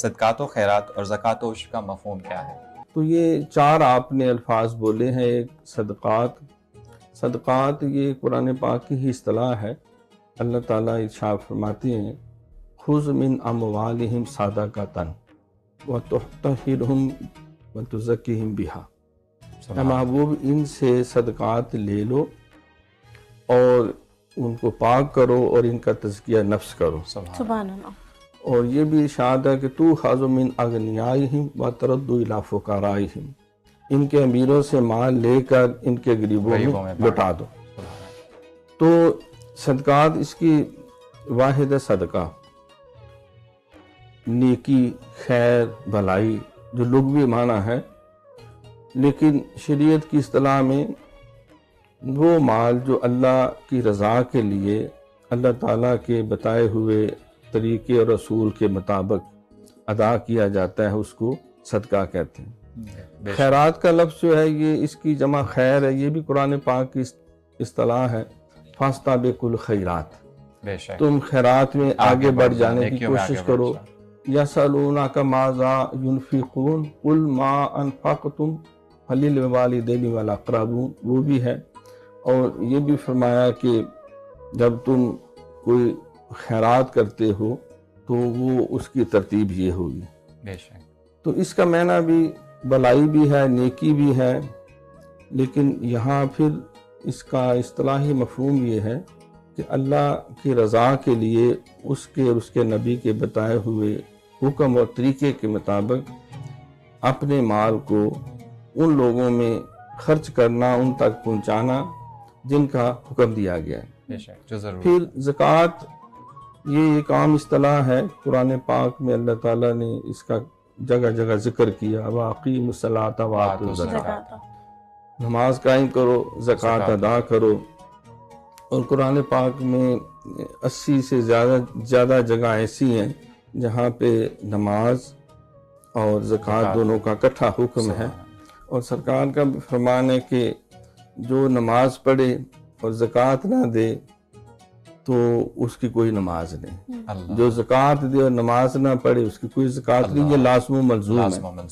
صدقات و خیرات اور زکوٰۃ و عشر کا مفہوم کیا ہے؟ تو یہ 4 آپ نے الفاظ بولے ہیں. ایک صدقات یہ قرآن پاک کی ہی اصطلاح ہے. اللہ تعالیٰ ارشاد فرماتے ہیں خذ من اموالہم صدقۃ وتطہرہم وتزکیہم بہا. اے محبوب ان سے صدقات لے لو اور ان کو پاک کرو اور ان کا تزکیہ نفس کرو. سبحان اللہ. اور یہ بھی ارشاد ہے کہ تو خذ من اغنیائہم وترد الی فقرائہم. ان کے امیروں سے مال لے کر ان کے غریبوں میں لٹا دو. تو صدقات اس کی واحد ہے صدقہ، نیکی، خیر، بھلائی جو لغوی معنی ہے. لیکن شریعت کی اصطلاح میں وہ مال جو اللہ کی رضا کے لیے اللہ تعالیٰ کے بتائے ہوئے طریقے اور رسول کے مطابق ادا کیا جاتا ہے اس کو صدقہ کہتے ہیں. خیرات کا لفظ جو ہے یہ اس کی جمع خیر ہے. یہ بھی قرآن پاک کی اصطلاح ہے فاستبقوا الخیرات. تم خیرات میں آگے بڑھ جانے کی کوشش کرو. یسألونک ماذا ینفقون قل ما انفقتم فللوالدین والاقربون وہ بھی ہے. اور یہ بھی فرمایا کہ جب تم کوئی خیرات کرتے ہو تو وہ اس کی ترتیب یہ ہوگی. تو اس کا معنی بھی بھلائی بھی ہے، نیکی بھی ہے. لیکن یہاں پھر اس کا اصطلاحی مفہوم یہ ہے کہ اللہ کی رضا کے لیے اس کے اور اس کے نبی کے بتائے ہوئے حکم اور طریقے کے مطابق اپنے مال کو ان لوگوں میں خرچ کرنا، ان تک پہنچانا جن کا حکم دیا گیا ہے. پھر زکوٰۃ یہ ایک عام اصطلاح ہے. قرآن پاک میں اللہ تعالیٰ نے اس کا جگہ جگہ ذکر کیا وَأَقِیمُوا الصَّلَاةَ وَآتُوا الزَّکَاةَ. نماز قائم کرو، زکوٰۃ ادا کرو. اور قرآن پاک میں 80 سے زیادہ جگہ ایسی ہیں جہاں پہ نماز اور زکوٰۃ دونوں کا اکٹھا حکم ہے. اور سرکار کا فرمان ہے کہ جو نماز پڑھے اور زکوٰۃ نہ دے تو اس کی کوئی نماز نہیں. جو زکوٰۃ دے اور نماز نہ پڑھے اس کی کوئی زکوٰۃ نہیں. یہ لازم و ملزوم ہے.